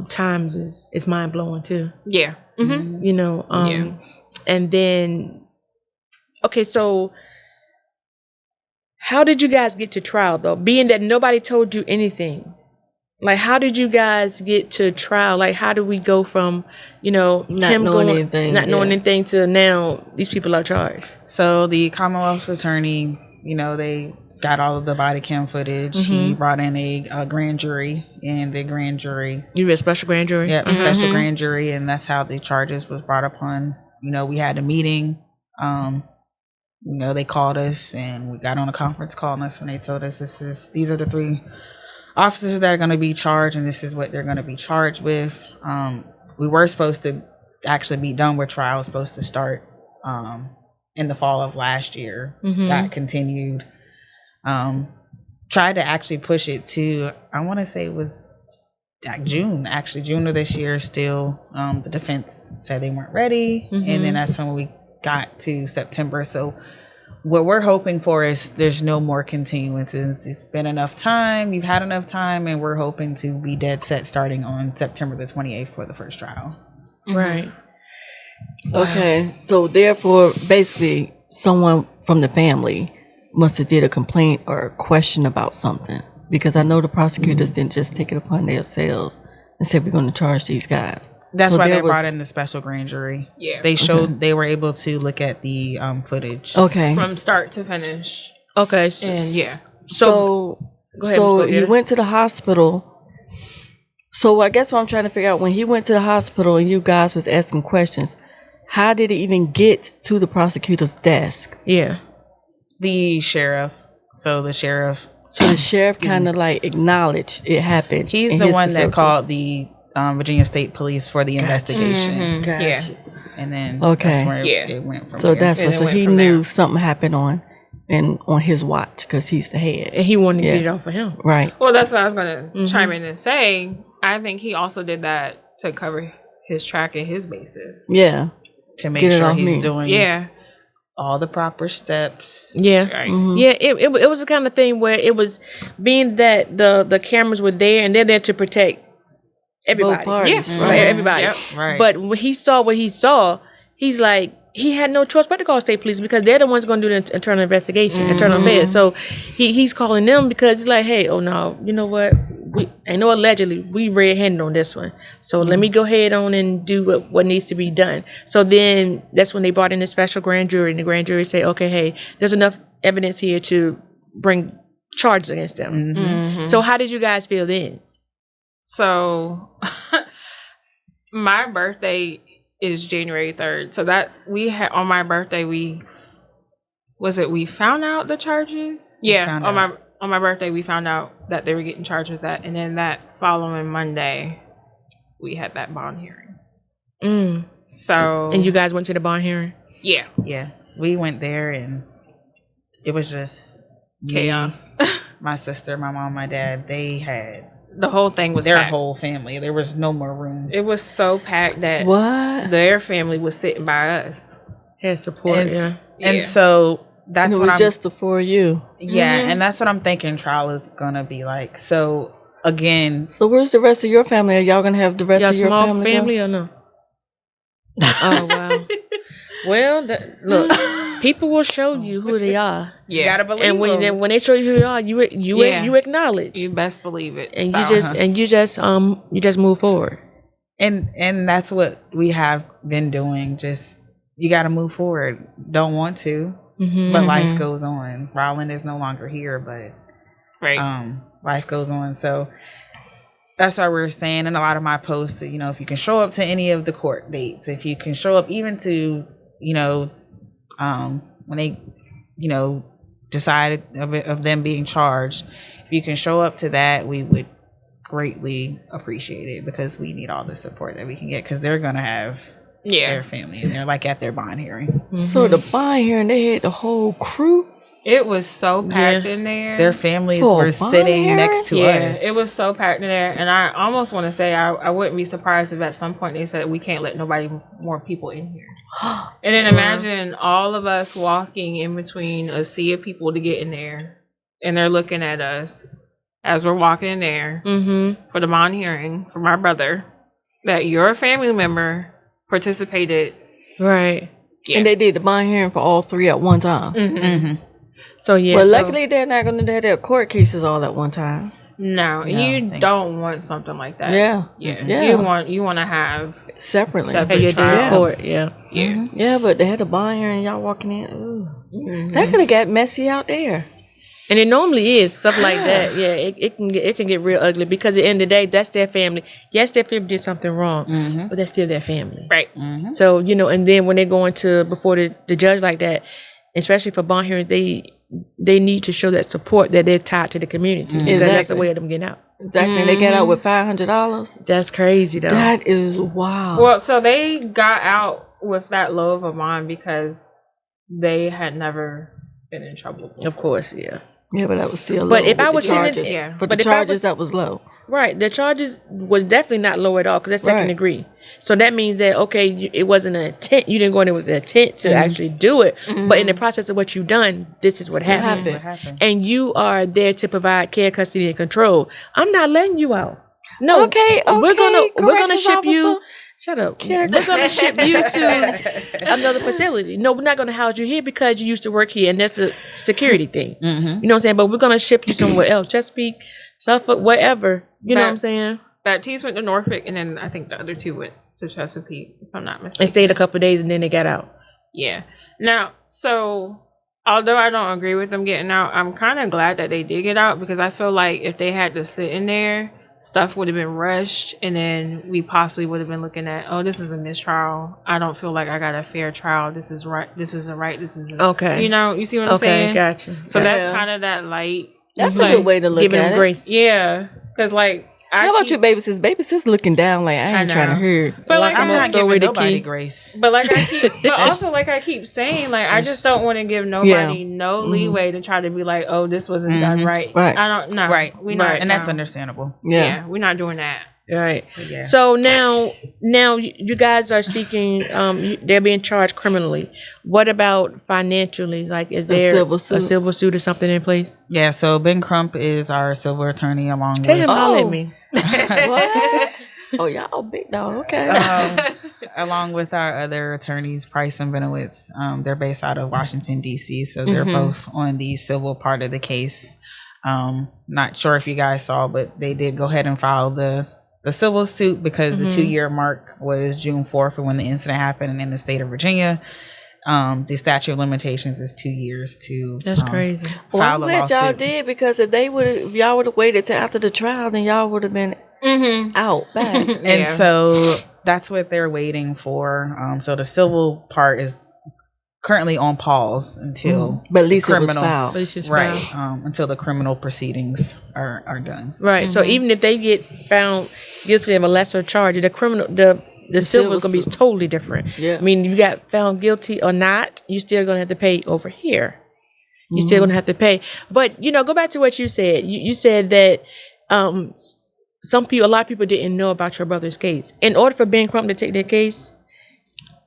times is mind blowing too. Yeah. You know. And then, okay, so how did you guys get to trial though? Being that nobody told you anything. Like, how did you guys get to trial? Like, how do we go from, you know, not knowing anything to now these people are charged? So the Commonwealth's attorney, you know, they got all of the body cam footage. He brought in a grand jury, and the grand jury. You read special grand jury? Yeah, a special grand jury, and that's how the charges was brought upon. You know, we had a meeting. You know, they called us, and we got on a conference call, and that's when they told us these are the three officers that are going to be charged, and this is what they're going to be charged with. We were supposed to actually be done with trial. It was supposed to start in the fall of last year. That continued. Tried to actually push it to, I want to say it was June of this year. Still, the defense said they weren't ready, and then that's when we got to September. So what we're hoping for is there's no more continuances. It's been enough time. You've had enough time, and we're hoping to be dead set starting on September the 28th for the first trial. Right. Okay. So therefore, basically, someone from the family must have did a complaint or a question about something, because I know the prosecutors didn't just take it upon themselves and said, we're going to charge these guys. That's why they brought in the special grand jury. Yeah. They showed, they were able to look at the footage. Okay. From start to finish. Okay. And yeah. So go ahead. So he went to the hospital. So I guess what I'm trying to figure out, when he went to the hospital and you guys was asking questions, how did it even get to the prosecutor's desk? Yeah. The sheriff. So the sheriff So the sheriff kind of like acknowledged it happened. He's the one that called the Virginia State Police for the investigation. Gotcha. And then that's where it went from so there. that's what. So he knew something happened on his watch because he's the head, and he wanted to get it off of him. Right. Well, that's what I was going to chime in and say. I think he also did that to cover his track and his basis. Yeah. To make sure he's doing all the proper steps. Yeah. Right. Yeah, it was the kind of thing where it was being that the cameras were there and they're there to protect everybody. Both parties. Right. Everybody. Yep. Right. But when he saw what he saw, he's like, he had no choice but to call state police because they're the ones going to do the internal investigation, internal affairs. So he's calling them because he's like, hey, oh no, you know what? I know allegedly we red-handed on this one. So let me go ahead on and do what needs to be done. So then that's when they brought in the special grand jury, and the grand jury say, okay, hey, there's enough evidence here to bring charges against them. So how did you guys feel then? So my birthday is January 3rd. So that we had on my birthday, we found out the charges? Yeah. On my birthday, we found out that they were getting charged with that. And then that following Monday, we had that bond hearing. So. And you guys went to the bond hearing? Yeah. Yeah. We went there and it was just chaos. My sister, my mom, my dad, they had. The whole thing was their packed. Whole family. There was no more room. It was so packed that their family was sitting by us. Had support, And so that's what just the four of you. Yeah, and that's what I'm thinking trial is gonna be like. So again. So where's the rest of your family? Are y'all gonna have the rest of your small family or no? Oh wow. Well, look, people will show you who they are. Yeah, you gotta believe. And when they show you who they are, you acknowledge. You best believe it. And you just move forward. And that's what we have been doing. Just you got to move forward. Don't want to, but life goes on. Rolin is no longer here, but life goes on. So that's why we're saying in a lot of my posts, you know, if you can show up to any of the court dates, if you can show up even to, you know, when they, you know, decide of them being charged, if you can show up to that, we would greatly appreciate it because we need all the support that we can get because they're going to have their family and they're like at their bond hearing. So the bond hearing, they had the whole crew. It was so packed in there. Their families were sitting next to us. It was so packed in there. And I almost want to say I wouldn't be surprised if at some point they said we can't let nobody more people in here. And then imagine all of us walking in between a sea of people to get in there. And they're looking at us as we're walking in there for the bond hearing from our brother that your family member participated. Right. Yeah. And they did the bond hearing for all three at one time. So yeah. Well, luckily they're not going to have their court cases all at one time. No, you don't want something like that. Yeah. You want to have separate your day in court. Yeah, but they had a bond hearing and y'all walking in. Ooh. That could have got messy out there. And it normally is stuff like that. Yeah, it can get real ugly because at the end of the day, that's their family. Yes, their family did something wrong, but that's still their family, right? So you know, and then when they're going to before the judge like that, especially for bond hearings, they need to show that support that they're tied to the community. Exactly. That's the way of them getting out. Exactly. They get out with $500. That's crazy, though. That is wild. Well, so they got out with that low of a bond because they had never been in trouble before. Of course, yeah. Yeah, but that was still low. But if I was charges, but the charges that was low. Right, the charges was definitely not low at all because that's second degree. So that means that it wasn't an intent. You didn't go in there with an intent to actually do it, but in the process of what you've done, this is what happened. And you are there to provide care, custody, and control. I'm not letting you out. No, okay. We're gonna ship officer. you. Shut up. We're gonna ship you to another facility. No, we're not gonna house you here because you used to work here, and that's a security thing. You know what I'm saying? But we're gonna ship you somewhere else. Chesapeake, Suffolk, whatever. You know what I'm saying? Baptiste went to Norfolk, and then I think the other two went to Chesapeake, if I'm not mistaken. And stayed a couple of days, and then they got out. Yeah. Now, so although I don't agree with them getting out, I'm kind of glad that they did get out because I feel like if they had to sit in there, stuff would have been rushed, and then we possibly would have been looking at, oh, this is a mistrial. I don't feel like I got a fair trial. This is right. This isn't right. This is okay. You know, you see what I'm saying? Okay, gotcha. So that's kind of that light That's like, a good way to look giving at them it. grace. Yeah, because like. How about your baby sis? Baby sis looking down like I ain't trying to hurt. But Like, I'm not throw away giving the nobody key. grace. But like I keep, but also like I keep saying, like I just don't want to give nobody no leeway to try to be like, oh, this wasn't done right. Right. I don't know. Right. We not, And that's understandable. Yeah, we're not doing that. Right. Yeah. So now you guys are seeking. They're being charged criminally. What about financially? Like, is there civil a suit. civil suit or something in place? Yeah, so Ben Crump is our civil attorney along Tell him with holler at me. What? Oh, y'all big dog. Okay. along with our other attorneys, Price and Benowitz. They're based out of Washington, D.C., so they're both on the civil part of the case. Not sure if you guys saw, but they did go ahead and file the civil suit because the 2-year mark was June 4th for when the incident happened in the state of Virginia. The statute of limitations is 2 years to That's crazy. Well, file I'm a glad y'all lawsuit. did because if y'all would have waited till after the trial, then y'all would have been out back. And so that's what they're waiting for. So the civil part is currently on pause until But at least it was criminal, filed. right? Until the criminal proceedings are done. Right. So even if they get found guilty of a lesser charge, the criminal, the civil is gonna be totally different. Yeah. I mean, you got found guilty or not, you still gonna have to pay over here. You still gonna have to pay. But go back to what you said. You said that a lot of people didn't know about your brother's case. In order for Ben Crump to take that case,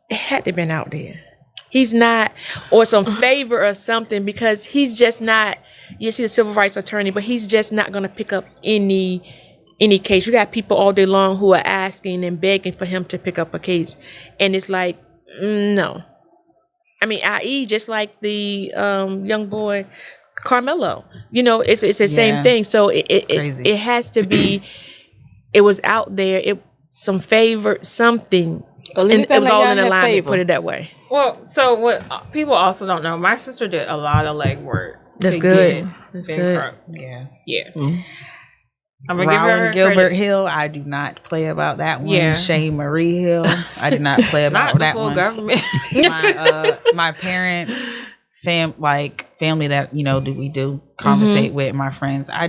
it had to have been out there. He's not, or some favor or something, because he's just not. Yes, he's a civil rights attorney, but he's just not going to pick up any case. You got people all day long who are asking and begging for him to pick up a case, and it's like, no. I mean, i.e., just like the young boy Carmelo. It's the same thing. So it has to be. It was out there. Some favor, something. Well, and it was all in alignment. favor. Put it that way. Well, so what people also don't know, my sister did a lot of legwork. That's good. That's good. Yeah. I'm gonna give her Rolin Gilbert credit. Hill, I do not play about that one. Yeah. Shane Marie Hill, I did not play about Not the that full one. government. My parents, family that we do conversate with, my friends. I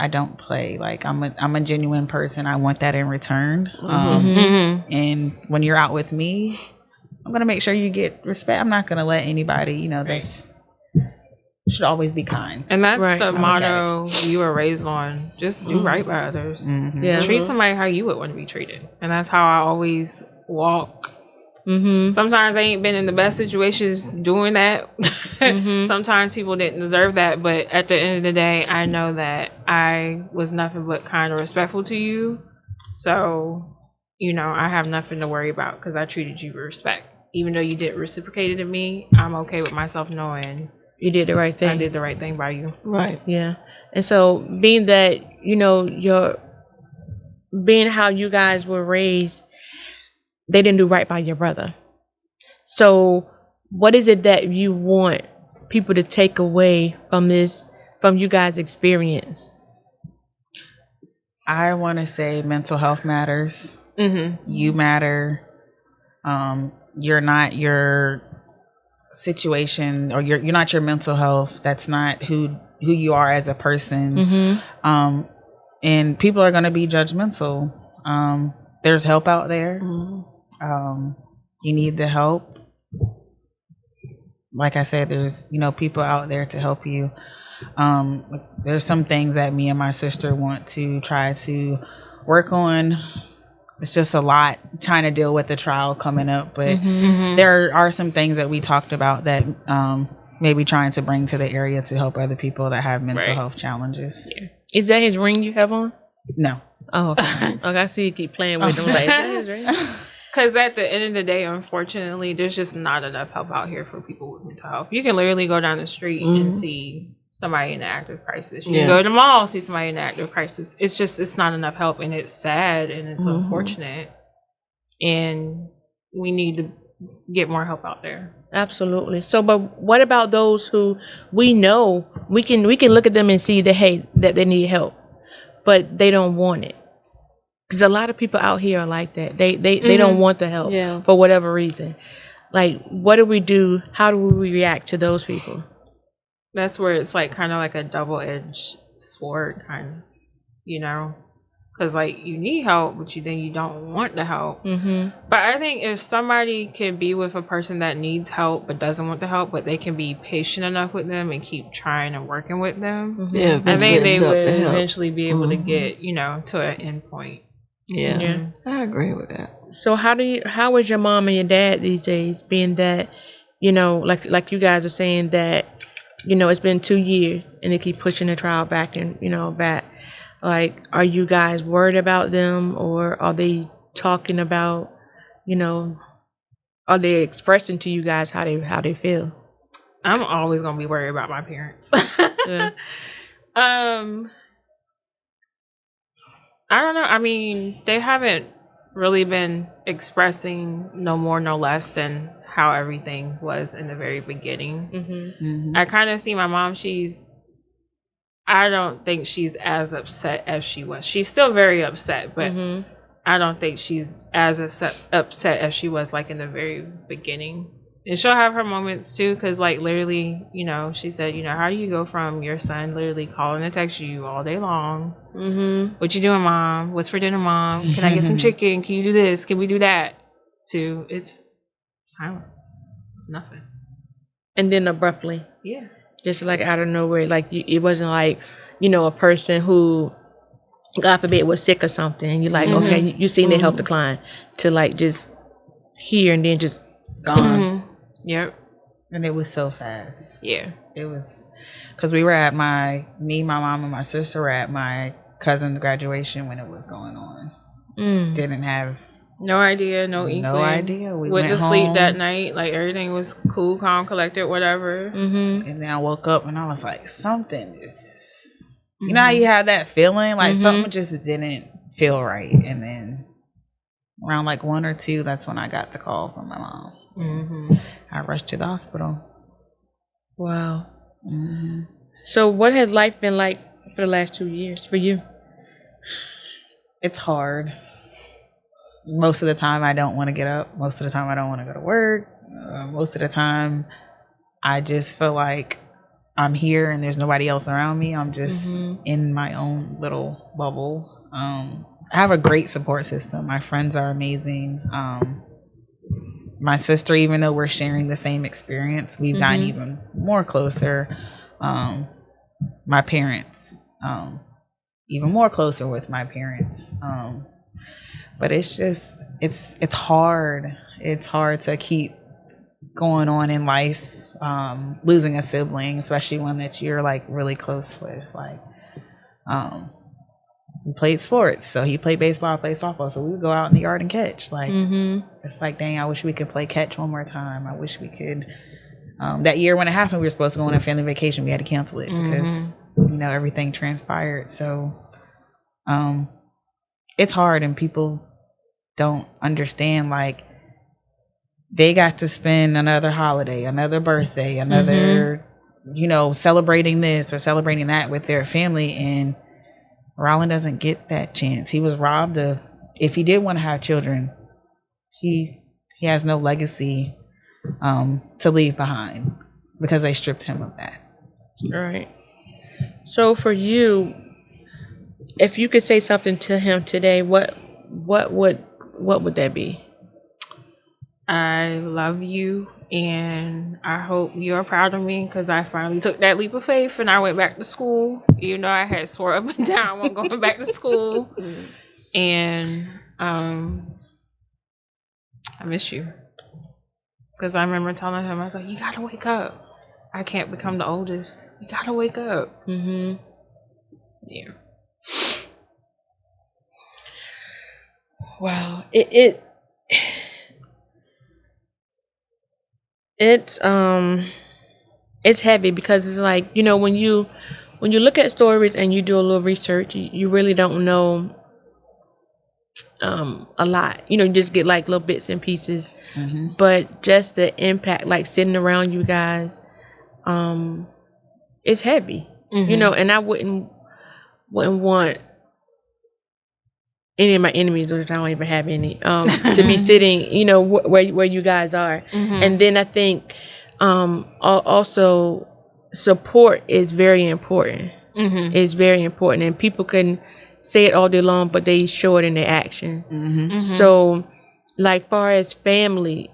don't play. Like I'm a genuine person. I want that in return. And when you're out with me, I'm gonna make sure you get respect. I'm not gonna let anybody, that's should always be kind. And that's the motto you were raised on. Just do right by others. Yeah. Treat somebody how you would want to be treated. And that's how I always walk. Sometimes I ain't been in the best situations doing that. Sometimes people didn't deserve that. But at the end of the day, I know that I was nothing but kind and respectful to you. So, I have nothing to worry about because I treated you with respect. Even though you didn't reciprocate it to me, I'm okay with myself knowing you did the right thing. I did the right thing by you. Right. Yeah. And so being that, being how you guys were raised, they didn't do right by your brother. So what is it that you want people to take away from you guys' experience? I want to say mental health matters. You matter. You're not your situation, or you're not your mental health. That's not who you are as a person. And people are going to be judgmental. There's help out there. You need the help. Like I said, there's people out there to help you. There's some things that me and my sister want to try to work on. It's just a lot trying to deal with the trial coming up, but there are some things that we talked about that maybe trying to bring to the area to help other people that have mental health challenges. Yeah. Is that his ring you have on? No. Oh, okay. I see you keep playing with him. Like, is that his ring? Because at the end of the day, unfortunately, there's just not enough help out here for people with mental health. You can literally go down the street and see somebody in an active crisis. You can go to the mall, see somebody in an active crisis. It's not enough help, and it's sad, and it's unfortunate. And we need to get more help out there. Absolutely. So, but what about those who we know we can look at them and see that that they need help, but they don't want it? Because a lot of people out here are like that. They don't want the help for whatever reason. Like, what do we do? How do we react to those people? that's where it's like kind of like a double-edged sword, kind of, you know, because like you need help, but then you don't want the help. But I think if somebody can be with a person that needs help but doesn't want the help, but they can be patient enough with them and keep trying and working with them, I think they would eventually be able to get, you know, to an end point. Yeah, I agree with that. So how is your mom and your dad these days, being that, you know, like you guys are saying that, you know, it's been 2 years and they keep pushing the trial back and, you know, back. Like, are you guys worried about them, or are they talking about, you know, are they expressing to you guys how they feel? I'm always gonna be worried about my parents. I don't know. I mean, they haven't really been expressing no more, no less than how everything was in the very beginning. I kind of see my mom. I don't think she's as upset as she was. She's still very upset, but I don't think she's as upset as she was like in the very beginning. And she'll have her moments too, because like literally, you know, she said, you know, how do you go from your son literally calling and texting you all day long? What you doing, mom? What's for dinner, mom? Can I get some chicken? Can you do this? Can we do that? To it's silence. It's nothing. And then abruptly. Yeah. Just like out of nowhere, like it wasn't like, you know, a person who, God forbid, was sick or something. And you're like, okay, you seen their health decline, to like just here and then just gone. Yep. And it was so fast. Yeah. It was, because we were at my mom and my sister were at my cousin's graduation when it was going on. Didn't have no idea, no inkling. No idea. We went to home. Sleep that night. Like everything was cool, calm, collected, whatever. And then I woke up and I was like, something is just, you know how you have that feeling? Like something just didn't feel right. And then around like 1 or 2, that's when I got the call from my mom. I rushed to the hospital. Wow. So what has life been like for the last 2 years for you? It's hard. Most of the time I don't want to get up. Most of the time I don't want to go to work. Most of the time I just feel like I'm here and there's nobody else around me. I'm just in my own little bubble. I have a great support system. My friends are amazing. My sister, even though we're sharing the same experience, we've gotten even more closer. My parents, even more closer with my parents. But it's just, it's hard. It's hard to keep going on in life, losing a sibling, especially one that you're like really close with. Like, we played sports, so he played baseball, I played softball, so we would go out in the yard and catch. Like, it's like, dang, I wish we could play catch one more time. I wish we could. That year when it happened, we were supposed to go on a family vacation. We had to cancel it because, you know, everything transpired. So, it's hard, and people don't understand, like, they got to spend another holiday, another birthday, another, you know, celebrating this or celebrating that with their family, and Rolin doesn't get that chance. He was robbed of, if he did want to have children, he has no legacy to leave behind because they stripped him of that. All right. So for you, if you could say something to him today, what would that be? I love you, and I hope you're proud of me, because I finally took that leap of faith and I went back to school, even though I had swore up and down I wasn't going back to school. And I miss you, because I remember telling him, I was like, you gotta wake up. I can't become the oldest. You gotta wake up. Yeah. Wow. It's heavy, because it's like, you know, when you look at stories and you do a little research, you really don't know a lot. You know, you just get like little bits and pieces. But just the impact, like sitting around you guys, it's heavy. You know, and I wouldn't want any of my enemies, which I don't even have any, to be sitting, you know, where you guys are. And then I think also support is very important. It's very important, and people can say it all day long, but they show it in their actions. So, like, far as family,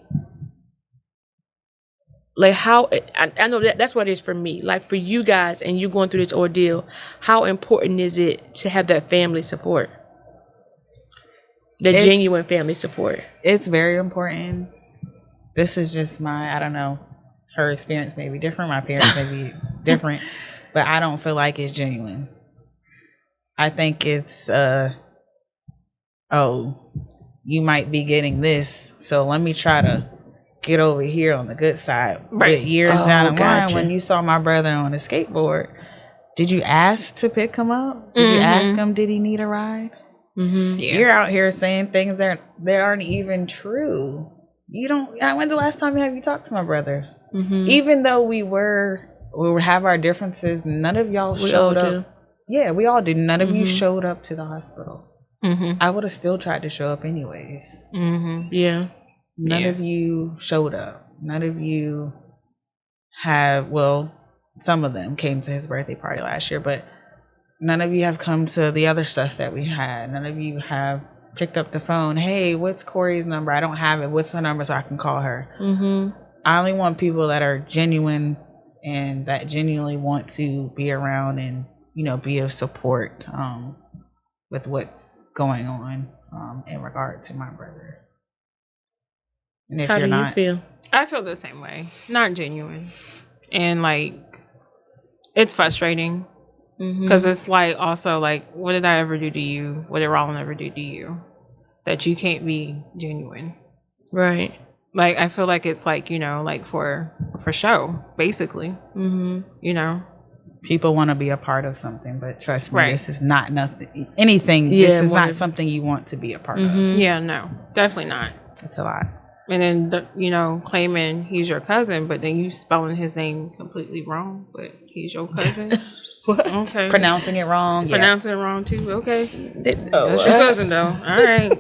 like, how I know that's what it is for me. Like, for you guys, and you going through this ordeal, how important is it to have that family support? The genuine family support. It's very important. This is just I don't know, her experience may be different, my parents may be different, but I don't feel like it's genuine. I think it's, you might be getting this, so let me try to get over here on the good side. Right. But years down the line, when you saw my brother on a skateboard, did you ask to pick him up? Did you ask him, did he need a ride? You're out here saying things that aren't even true. You don't. When the last time have you talked to my brother? Even though we would have our differences, none of y'all showed up. Yeah, we all did. None of you showed up to the hospital. I would have still tried to show up anyways. Yeah. None of you showed up. None of you have. Well, some of them came to his birthday party last year, but none of you have come to the other stuff that we had. None of you have picked up the phone. Hey, what's Corey's number? I don't have it. What's her number so I can call her? I only want people that are genuine and that genuinely want to be around and, be of support with what's going on in regard to my brother. And if How you're do not, you feel? I feel the same way. Not genuine. And, like, it's frustrating. Because it's like, also, like, what did I ever do to you? What did Rolin ever do to you? That you can't be genuine. Right. Like, I feel like it's like, like for show, basically. People want to be a part of something, but trust me, this is not anything. This is not something you want to be a part of. Yeah, no, definitely not. It's a lot. And then, claiming he's your cousin, but then you spelling his name completely wrong, but he's your cousin. Okay. Pronouncing it wrong. Pronouncing it wrong too. Okay. That's your cousin though. All right.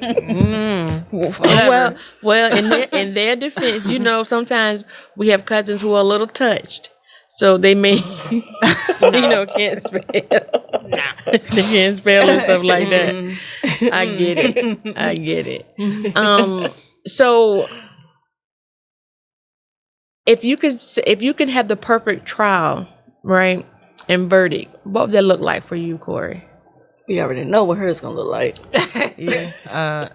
Well, in their defense, sometimes we have cousins who are a little touched, so they may, can't spell. They can't spell and stuff like that. I get it. So if you could have the perfect trial, right? And verdict, what would that look like for you, Corey? We already know what hers gonna look like. Yeah.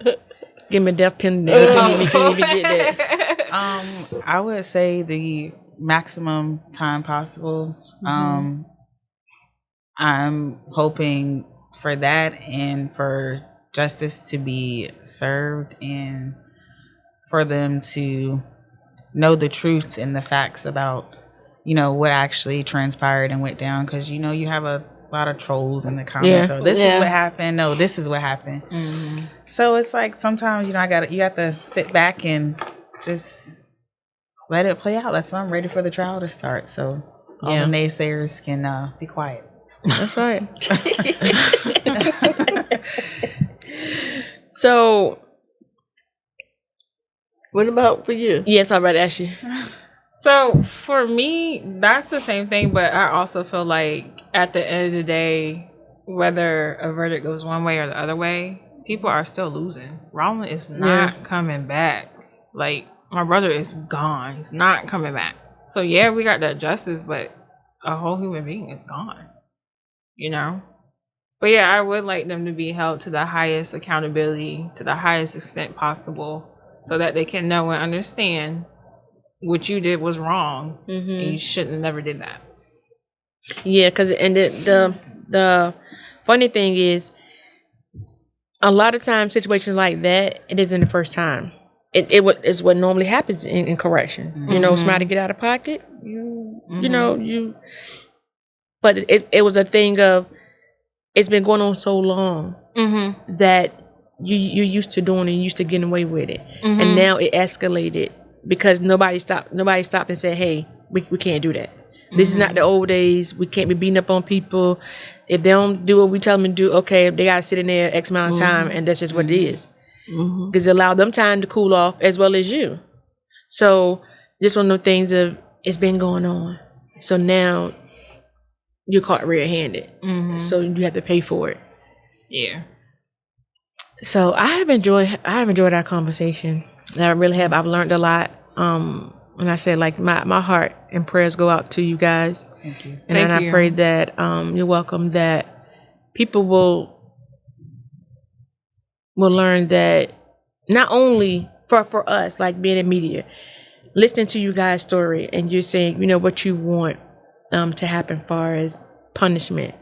Give me a death penalty. You can't even get that. I would say the maximum time possible. I'm hoping for that and for justice to be served and for them to know the truth and the facts about what actually transpired and went down, because you have a lot of trolls in the comments. So this is what happened. No, this is what happened. So it's like sometimes you have to sit back and just let it play out. That's why I'm ready for the trial to start. So all the naysayers can be quiet. That's right. So, what about for you? Yes, I'm about to ask you. So for me, that's the same thing, but I also feel like at the end of the day, whether a verdict goes one way or the other way, people are still losing. Rolin is not coming back. Like, my brother is gone. He's not coming back. So yeah, we got that justice, but a whole human being is gone. But yeah, I would like them to be held to the highest accountability, to the highest extent possible, so that they can know and understand what you did was wrong, and you shouldn't have never did that. Yeah, because the funny thing is, a lot of times situations like that, it isn't the first time. It is what normally happens in corrections. Somebody get out of pocket, but it was a thing of, it's been going on so long that you're used to doing it, you're used to getting away with it, and now it escalated. Because nobody stopped and said, hey, we can't do that. This is not the old days. We can't be beating up on people. If they don't do what we tell them to do, okay, they got to sit in there X amount of time, and that's just what it is. Because it allowed them time to cool off as well as you. So just one of the things of, it's been going on. So now you're caught red-handed. So you have to pay for it. Yeah. So I have enjoyed our conversation. I really have. I've learned a lot. And I said, like, my heart and prayers go out to you guys. Thank you. And I pray that you're welcome, that people will learn that not only for us, like being in media, listening to you guys' story, and you're saying, you know, what you want to happen far as punishment.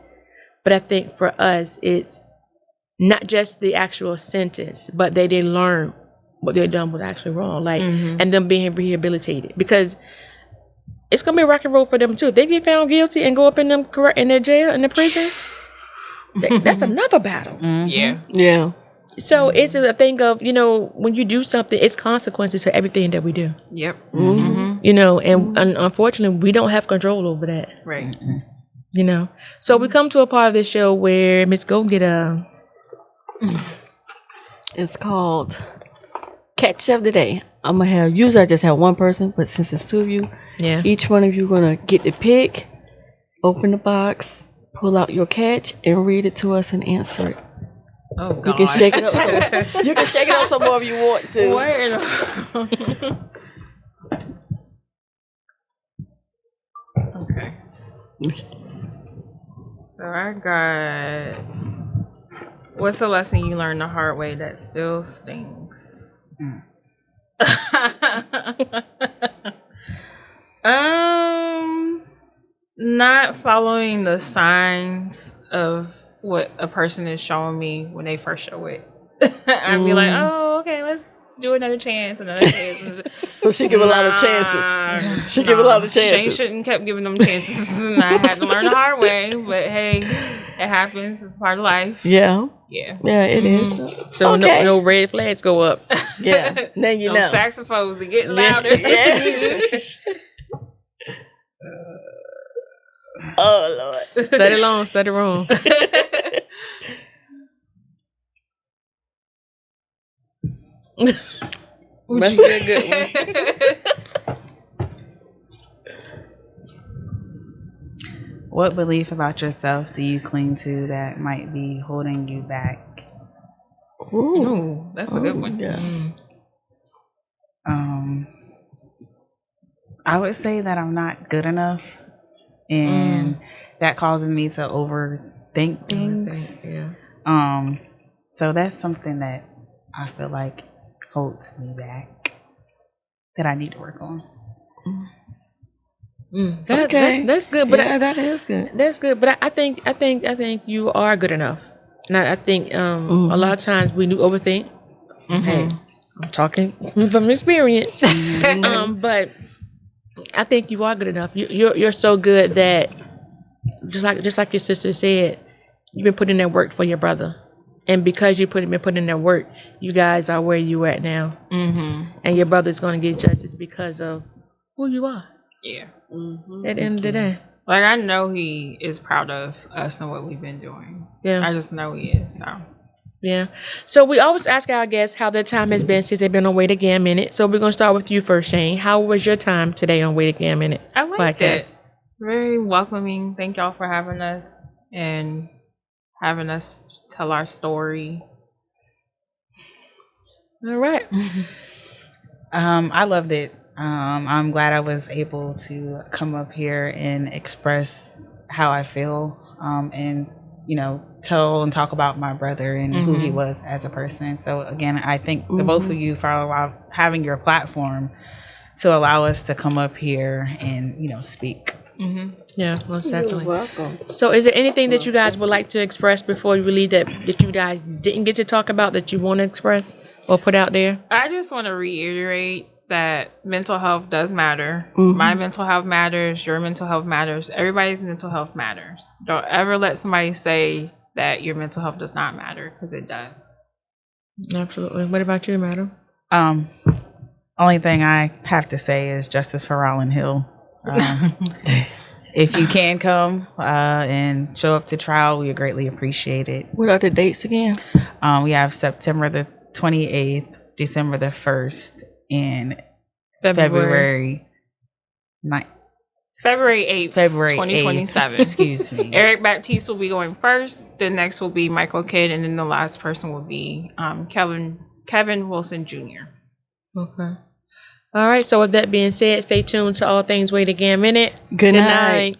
But I think for us, it's not just the actual sentence, but they learn what they're done was actually wrong, like, and them being rehabilitated, because it's gonna be a rock and roll for them too. If they get found guilty and go up in their jail, in the prison, that's another battle. Yeah. So it's a thing of, you know, when you do something, it's consequences to everything that we do. Yep. You know, and unfortunately, we don't have control over that. Right. You know, so we come to a part of this show where Miss Gogetta. It's called Catch of the Day. I'm gonna have, usually I just have one person, but since it's two of you, each one of you gonna get the pick, open the box, pull out your catch, and read it to us and answer it. Oh God. You can shake it up. You can shake it up some more if you want to. Okay. So I got. What's a lesson you learned the hard way that still stings? Not following the signs of what a person is showing me when they first show it. I'd be like, oh, okay, let's do another chance. So she give a lot of chances. She give a lot of chances. She shouldn't kept giving them chances, and I had to learn the hard way. But hey, it happens. It's part of life. Yeah. Yeah. Yeah, it is. So no red flags go up. Yeah. Then you know. Saxophones are getting louder. Yeah. Oh Lord. Study long, study wrong. Must be a good one. What belief about yourself do you cling to that might be holding you back? Ooh, that's a good one. Yeah. I would say that I'm not good enough, and that causes me to overthink things. So that's something that I feel like holds me back, that I need to work on. That's good, but that is good. That's good, but I think you are good enough. And I think a lot of times we do overthink. Hey, I'm talking from experience. But I think you are good enough. You're so good that just like your sister said, you've been putting in that work for your brother. And because you've been putting in that work, you guys are where you at now. And your brother's going to get justice because of who you are. Yeah. At the end of the day. Like, I know he is proud of us and what we've been doing. Yeah. I just know he is, so. Yeah. So we always ask our guests how their time has been since they've been on Way to Gam Minute. So we're going to start with you first, Shane. How was your time today on Way to Gam Minute? I liked it. Very welcoming. Thank y'all for having us and having us tell our story. All right. I loved it. I'm glad I was able to come up here and express how I feel, and, you know, tell and talk about my brother and who he was as a person. So again, I thank the both of you for having your platform to allow us to come up here and, you know, speak. Yeah, most definitely. You're welcome. So is there anything that you guys would like to express before you leave that you guys didn't get to talk about that you want to express or put out there? I just want to reiterate that mental health does matter. My mental health matters. Your mental health matters. Everybody's mental health matters. Don't ever let somebody say that your mental health does not matter, because it does. Absolutely. What about you, madam? Only thing I have to say is justice for Rolin Hill. If you can come and show up to trial, we would greatly appreciate it. What are the dates again? We have September the 28th, December the 1st, and February 9th. February 8th, 2027. Excuse me. Eric Baptiste will be going first. The next will be Michael Kidd, and then the last person will be Kevin Wilson Jr. Okay. All right. So with that being said, stay tuned to All Things Way to Gam Minute. Good night.